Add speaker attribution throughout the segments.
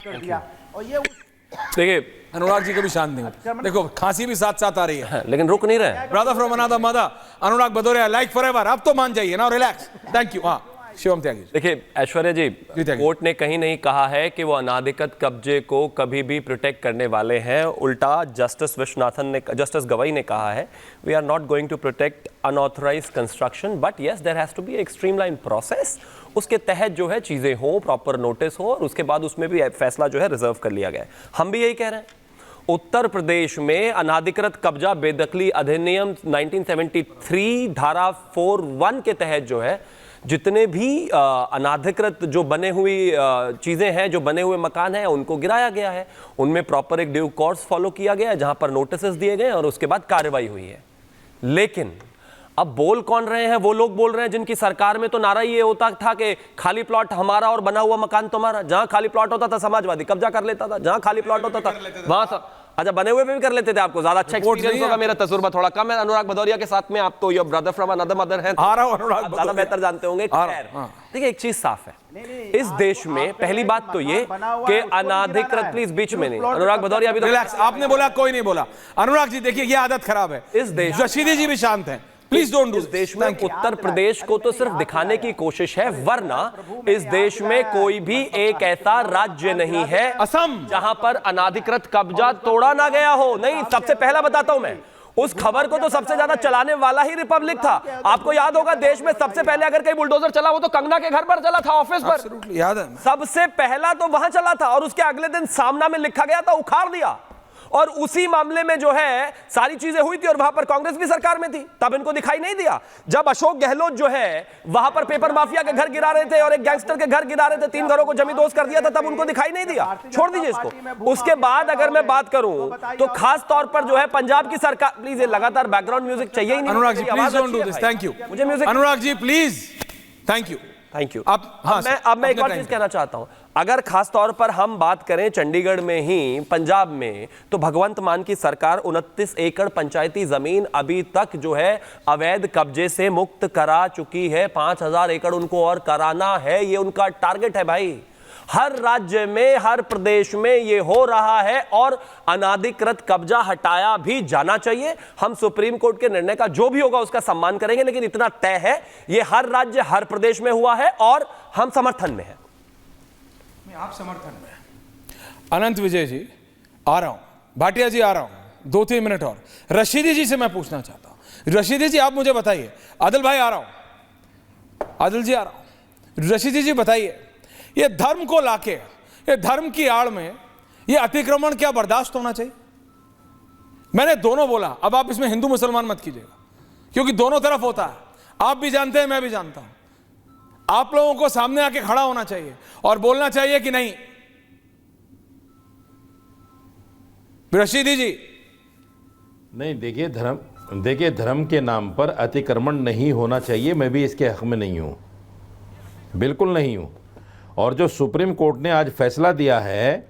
Speaker 1: कर दिया। और ये
Speaker 2: देखिए
Speaker 3: अनुराग जी कभी शांत नहीं, देखो खांसी भी साथ साथ आ रही है,
Speaker 2: लेकिन रुक नहीं रहे।
Speaker 3: Brother from another mother, Anurag Bhadauria like forever. अब तो मान जाइए ना, रिलैक्स। Thank you. हाँ शिवम त्यागी।
Speaker 2: देखिए ऐश्वर्या जी,
Speaker 3: त्यागी।
Speaker 2: कोर्ट ने कहीं नहीं कहा है कि वो अनाधिकृत कब्जे को कभी भी प्रोटेक्ट करने वाले हैं। उल्टा जस्टिस गवाई ने कहा है, we are not going to protect unauthorised construction, but yes there has to be एक स्ट्रीमलाइन प्रोसेस। उसके तहत जो है चीजें हो, प्रॉपर नोटिस हो, और उसके बाद उसमें भी फैसला जो है रिजर्व कर लिया गया है। हम भी यही कह रहे हैं। उत्तर प्रदेश में अनाधिकृत कब्जा बेदखली अधिनियम 1973 धारा 4(1) के तहत जो है जितने भी अनाधिकृत जो बने हुई चीज़ें हैं, जो बने हुए मकान हैं, उनको गिराया गया है। उनमें प्रॉपर एक ड्यू कोर्स फॉलो किया गया है, जहां पर नोटिसेस दिए गए और उसके बाद कार्रवाई हुई है। लेकिन अब बोल कौन रहे हैं? वो लोग बोल रहे हैं जिनकी सरकार में तो नारा ये होता था कि खाली प्लॉट हमारा और बना हुआ मकान तुम्हारा। जहां खाली प्लॉट होता था समाजवादी कब्जा कर लेता था, जहां खाली प्लॉट होता था वहां अच्छा बने हुए पे भी कर लेते थे। आपको ज्यादा अच्छा एक्सपीरियंस होगा, मेरा तजुर्बा थोड़ा कम है अनुराग भदौरिया के साथ में। आप तो your brother from another mother हैं,
Speaker 3: आ रहा हूं अनुराग,
Speaker 2: ज्यादा बेहतर जानते होंगे। देखिए एक चीज साफ है इस देश में, पहली बात तो ये कि अनाधिकृत, प्लीज बीच में नहीं अनुराग भदौरिया, अभी
Speaker 3: रिलैक्स। आपने बोला, कोई नहीं बोला। अनुराग जी देखिए ये आदत खराब है
Speaker 2: इस देश।
Speaker 3: रशीदी जी भी शांत हैं, प्लीज डोंट डू।
Speaker 2: इस देश में उत्तर प्रदेश को तो सिर्फ दिखाने की कोशिश है, वरना इस देश में कोई भी एक ऐसा राज्य नहीं है
Speaker 3: असम
Speaker 2: जहां पर अनाधिकृत कब्जा तोड़ा ना गया हो। नहीं, सबसे पहला बताता हूं मैं, उस खबर को तो सबसे ज्यादा चलाने वाला ही रिपब्लिक था। आपको याद होगा देश में सबसे पहले अगर कहीं बुलडोजर चला वो तो कंगना के घर पर चला था, ऑफिस पर।
Speaker 3: याद है,
Speaker 2: सबसे पहला तो वहां चला था, और उसके अगले दिन सामना में लिखा गया था, उखाड़ दिया। और उसी मामले में जो है सारी चीजें हुई थी, और वहां पर कांग्रेस भी सरकार में थी, तब इनको दिखाई नहीं दिया। जब अशोक गहलोत जो है वहां पर पेपर माफिया के घर गिरा रहे थे और एक गैंगस्टर के घर गिरा रहे थे, 3 घरों को जमींदोज कर दिया था, तब उनको दिखाई नहीं दिया। छोड़ दीजिए इसको। उसके बाद अगर मैं बात करूं तो खास तौर पर जो है पंजाब की सरकार, प्लीज ये लगातार बैकग्राउंड म्यूजिक चाहिए ही नहीं।
Speaker 3: Anurag ji please don't do this, thank you.
Speaker 2: मुझे music,
Speaker 3: Anurag ji please, thank you.
Speaker 2: Thank you.
Speaker 3: अब
Speaker 2: मैं एक और चीज कहना चाहता हूं। अगर खास तौर पर हम बात करें चंडीगढ़ में ही, पंजाब में, तो भगवंत मान की सरकार 29 एकड़ पंचायती जमीन अभी तक जो है अवैध कब्जे से मुक्त करा चुकी है। 5000 एकड़ उनको और कराना है, ये उनका टारगेट है भाई। हर राज्य में, हर प्रदेश में ये हो रहा है, और अनाधिकृत कब्जा हटाया भी जाना चाहिए। हम सुप्रीम कोर्ट के निर्णय का जो भी होगा उसका सम्मान करेंगे, लेकिन इतना तय है ये हर राज्य, हर प्रदेश में हुआ है, और हम समर्थन में हैं।
Speaker 3: आप समर्थन में। अनंत विजय जी आ रहा हूं, भाटिया जी आ रहा हूं, 2-3 मिनट और। रशीदी जी से मैं पूछना चाहता हूं। रशीदी जी आप मुझे बताइए, आदिल भाई आ रहा हूं, आदिल जी आ रहा हूं, रशीदी जी बताइए, ये धर्म को लाके, ये धर्म की आड़ में ये अतिक्रमण क्या बर्दाश्त होना चाहिए? मैंने दोनों बोला, अब आप इसमें हिंदू मुसलमान मत कीजिएगा, क्योंकि दोनों तरफ होता है। आप भी जानते हैं, मैं भी जानता हूं। आप लोगों को सामने आके खड़ा होना चाहिए और बोलना चाहिए कि नहीं। रशीदी जी
Speaker 4: नहीं, देखिए धर्म के नाम पर अतिक्रमण नहीं होना चाहिए। मैं भी इसके हक में नहीं हूं, बिल्कुल नहीं हूं। और जो सुप्रीम कोर्ट ने आज फैसला दिया है,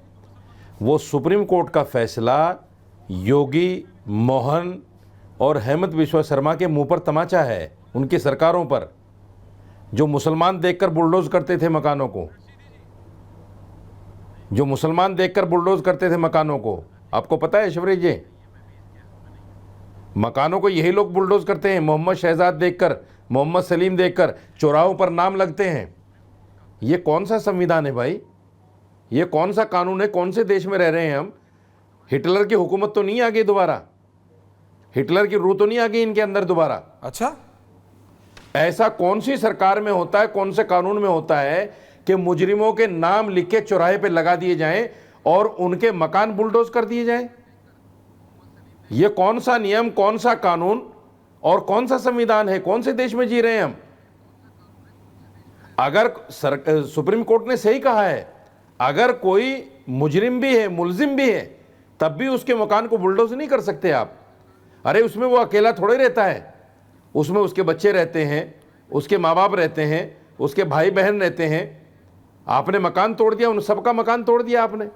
Speaker 4: वो सुप्रीम कोर्ट का फैसला योगी, मोहन और हेमंत बिस्वा शर्मा के मुंह पर तमाचा है, उनकी सरकारों पर, जो मुसलमान देखकर बुलडोज करते थे मकानों को, जो मुसलमान देखकर बुलडोज करते थे मकानों को। आपको पता है शिवराज जी, मकानों को यही लोग बुलडोज करते हैं। मोहम्मद शहजाद देखकर, मोहम्मद सलीम देखकर चौराहों पर नाम लगते हैं। ये कौन सा संविधान है भाई? ये कौन सा कानून है? कौन से देश में रह रहे हैं हम? हिटलर की हुकूमत तो नहीं आ गई दोबारा, हिटलर की रूह तो नहीं आ गई इनके अंदर दोबारा।
Speaker 3: अच्छा,
Speaker 4: ऐसा कौन सी सरकार में होता है, कौन से कानून में होता है कि मुजरिमों के नाम लिख के चौराहे पे लगा दिए जाएं और उनके मकान बुलडोज कर दिए जाएं? ये कौन सा नियम, कौन सा कानून और कौन सा संविधान है? कौन से देश में जी रहे हैं हम? अगर सुप्रीम कोर्ट ने सही कहा है, अगर कोई मुजरिम भी है, मुलजिम भी है, तब भी उसके मकान को बुलडोज नहीं कर सकते आप। अरे उसमें वो अकेला थोड़े रहता है, उसमें उसके बच्चे रहते हैं, उसके माँ बाप रहते हैं, उसके भाई बहन रहते हैं। आपने मकान तोड़ दिया, उन सबका मकान तोड़ दिया आपने।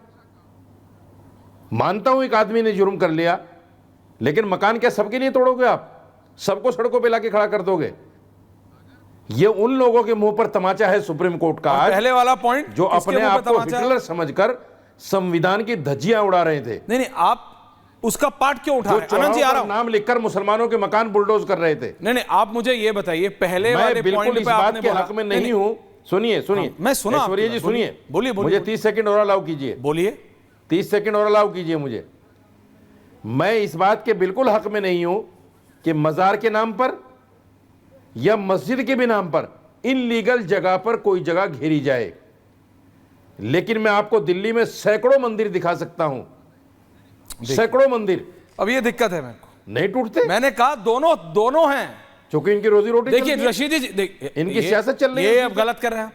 Speaker 4: मानता हूं एक आदमी ने जुर्म कर लिया, लेकिन मकान क्या सबके लिए तोड़ोगे आप? सबको सड़कों पे लाके खड़ा कर दोगे? ये उन लोगों के मुंह पर तमाचा है सुप्रीम कोर्ट का,
Speaker 3: पहले वाला पॉइंट,
Speaker 4: जो अपने आप को हिटलर समझकर संविधान की धज्जियां उड़ा रहे थे,
Speaker 3: नहीं नहीं, आप उसका पार्ट क्यों उठा
Speaker 4: जो
Speaker 3: रहे हैं? आनंद जी, आ रहा
Speaker 4: चौराहों
Speaker 3: हूं।
Speaker 4: पर नाम लिखकर मुसलमानों के मकान बुलडोज कर रहे थे।
Speaker 3: नहीं नहीं, आप मुझे ये बताइए, पहले
Speaker 4: मैं
Speaker 3: वाले
Speaker 4: बिल्कुल
Speaker 3: पॉइंट
Speaker 4: इस
Speaker 3: पे
Speaker 4: बात
Speaker 3: आपने
Speaker 4: के
Speaker 3: बोला,
Speaker 4: हक में नहीं हूं। सुनिए सुनिए,
Speaker 3: हाँ, मैं सुना
Speaker 4: ऐश्वर्या
Speaker 3: आपकी
Speaker 4: जी
Speaker 3: बात।
Speaker 4: सुनिए,
Speaker 3: बोलिए, बोलिए,
Speaker 4: मुझे
Speaker 3: बोलिए।
Speaker 4: 30 सेकंड और अलाउ कीजिए,
Speaker 3: बोलिए।
Speaker 4: 30 सेकंड और अलाउ कीजिए मुझे। मैं इस बात के बिल्कुल हक में नहीं हूं कि मजार के नाम पर या मस्जिद के भी नाम पर इनलीगल जगह पर कोई जगह घेरी जाए, लेकिन मैं आपको दिल्ली में सैकड़ों मंदिर दिखा सकता हूं, सैकड़ों मंदिर।
Speaker 3: अब ये दिक्कत है मेरे को,
Speaker 4: नहीं टूटते,
Speaker 3: मैंने कहा दोनों दोनों हैं।
Speaker 4: क्योंकि इनकी रोजी रोटी
Speaker 3: देखिए
Speaker 4: चलती है।
Speaker 3: रशीदी जी,
Speaker 4: इनकी सियासत चल रही है।
Speaker 3: ये अब गलत कर रहे हैं।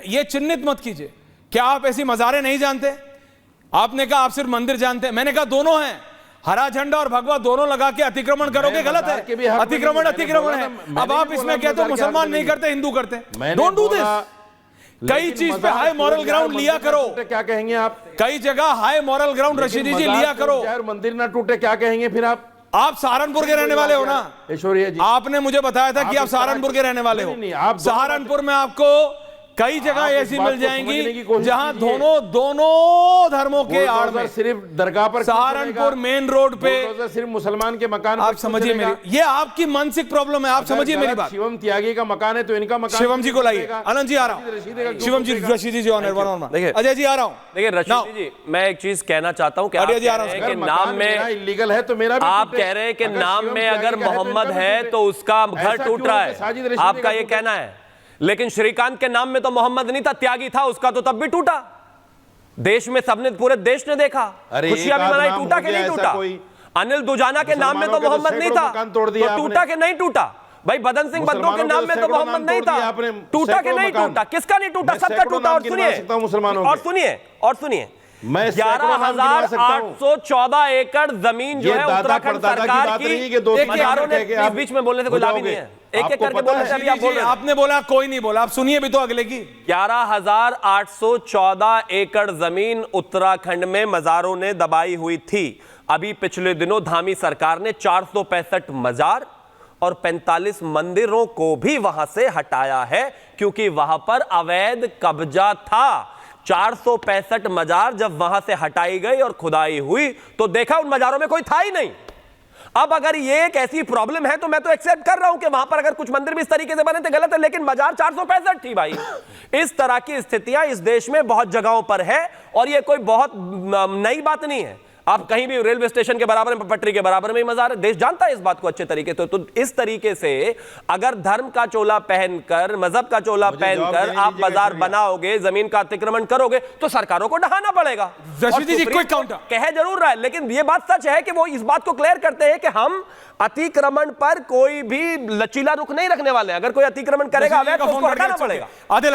Speaker 3: ये चिन्हित मत कीजिए। क्या आप ऐसी मज़ारें नहीं जानते? आपने कहा आप सिर्फ मंदिर जानते हैं, मैंने कहा दोनों हैं। हरा झंडा और भगवा दोनों लगा के अतिक्रमण करोगे, गलत है। अतिक्रमण अतिक्रमण है। अब आप इसमें कहते हो मुसलमान नहीं करते, हिंदू करते। Don't do this. कई चीज पे हाई मॉरल ग्राउंड लिया करो।
Speaker 4: क्या कहेंगे आप?
Speaker 3: कई जगह हाई मॉरल ग्राउंड रशीदी जी लिया करो।
Speaker 4: मंदिर ना टूटे क्या कहेंगे फिर आप?
Speaker 3: आप सहारनपुर के रहने वाले हो ना?
Speaker 4: ऐश्वर्या जी,
Speaker 3: आपने मुझे बताया था कि आप सहारनपुर के रहने वाले हो।
Speaker 4: नहीं, आप
Speaker 3: सहारनपुर में आपको कई जगह ऐसी मिल जाएंगी जहां दोनों धर्मों के आड़ में,
Speaker 4: सिर्फ दरगाह पर
Speaker 3: सहारनपुर मेन रोड पे
Speaker 4: सिर्फ मुसलमान के मकान।
Speaker 3: आप समझिए मेरी, ये आपकी मानसिक प्रॉब्लम है। आप समझिए मेरी बात।
Speaker 4: शिवम त्यागी का मकान है तो इनका मकान।
Speaker 3: शिवम जी को लाइए। आनंद जी आ रहा हूं। शिवम जी, रशीदी जी ऑनर।
Speaker 2: देखिए,
Speaker 3: अजय जी आ रहा हूं।
Speaker 2: देखिए रशीदी जी, मैं एक चीज कहना चाहता हूं कि आप
Speaker 3: अजय जी आ
Speaker 2: कह
Speaker 3: रहा
Speaker 2: रहे
Speaker 3: हूं।
Speaker 2: हैं कि नाम में
Speaker 4: इलीगल है तो मेरा भी
Speaker 2: आप
Speaker 4: टूटे।
Speaker 2: कह रहे हैं कि
Speaker 4: अगर
Speaker 2: नाम
Speaker 4: शिवम
Speaker 2: में
Speaker 4: त्यागी
Speaker 2: अगर
Speaker 4: का है तो
Speaker 2: मोहम्मद
Speaker 4: इनका भी
Speaker 2: है
Speaker 4: टूटे।
Speaker 2: तो उसका घर
Speaker 4: ऐसा
Speaker 2: टूट
Speaker 4: क्यों
Speaker 2: रहा
Speaker 4: है? साजिद
Speaker 2: है,
Speaker 4: रशीदी
Speaker 2: आपका
Speaker 4: का
Speaker 2: ये
Speaker 4: टूटे।
Speaker 2: कहना है। लेकिन श्रीकांत के नाम में तो मोहम्मद नहीं था, त्यागी था, उसका तो तब भी टूटा। देश में सबने, पूरे देश ने देखा,
Speaker 4: अरे
Speaker 2: खुशियां भी
Speaker 4: एक आध
Speaker 2: मनाई,
Speaker 4: नाम
Speaker 2: टूटा
Speaker 4: हो
Speaker 2: कि
Speaker 4: गया
Speaker 2: नहीं
Speaker 4: ऐसा
Speaker 2: टूटा?
Speaker 4: कोई।
Speaker 2: अनिल दुजाना के नाम में तो
Speaker 4: मुसलमानों के तो
Speaker 2: मोहम्मद नहीं
Speaker 4: सैकड़ों
Speaker 2: था,
Speaker 4: मकान तोड़ दिए
Speaker 2: तो टूटा
Speaker 4: आपने।
Speaker 2: कि नहीं टूटा? भाई बदन सिंह बंदों के नाम में तो मोहम्मद नहीं था, टूटा कि नहीं टूटा? किसका नहीं टूटा? सबका टूटा। और सुनिए,
Speaker 4: मुसलमानों
Speaker 2: और सुनिए, और सुनिए,
Speaker 4: मैं
Speaker 2: 11,814 एकड़ जमीन जो है उत्तराखंड सरकार की, मजारों ने बीच में बोलने से कोई लाभ ही नहीं है। एक एक करके बोलने से अभी आप बोल रहे हैं।
Speaker 3: आपने बोला कोई नहीं बोला, आप सुनिए भी तो अगले की।
Speaker 2: 11,814 एकड़ जमीन उत्तराखंड में मजारों ने दबाई हुई थी। अभी पिछले दिनों धामी सरकार ने 465 मजार और 45 मंदिरों को भी वहां से हटाया है, क्योंकि वहां पर अवैध कब्जा था। 465 मजार जब वहां से हटाई गई और खुदाई हुई तो देखा उन मजारों में कोई था ही नहीं। अब अगर ये एक ऐसी प्रॉब्लम है तो मैं तो एक्सेप्ट कर रहा हूं कि वहां पर अगर कुछ मंदिर भी इस तरीके से बने थे, गलत है, लेकिन मजार 465 थी भाई। इस तरह की स्थितियां इस देश में बहुत जगहों पर है और ये कोई बहुत नई बात नहीं है। आप कहीं भी रेलवे स्टेशन के बराबर में, पटरी के बराबर में ही मजार है, देश जानता है इस बात को अच्छे तरीके से। तो इस तरीके से अगर धर्म का चोला पहनकर, मजहब का चोला पहनकर आप मजार बनाओगे, जमीन का अतिक्रमण करोगे तो सरकारों को डहाना पड़ेगा।
Speaker 3: रशीदी जी, क्विक काउंटर।
Speaker 2: कह जरूर रहा है, लेकिन ये बात सच है कि वो इस बात को क्लियर करते हैं कि हम अतिक्रमण पर कोई भी लचीला रुख नहीं रखने वाले हैं। अगर कोई अतिक्रमण करेगा अवैध तो उसको हटाना पड़ेगा।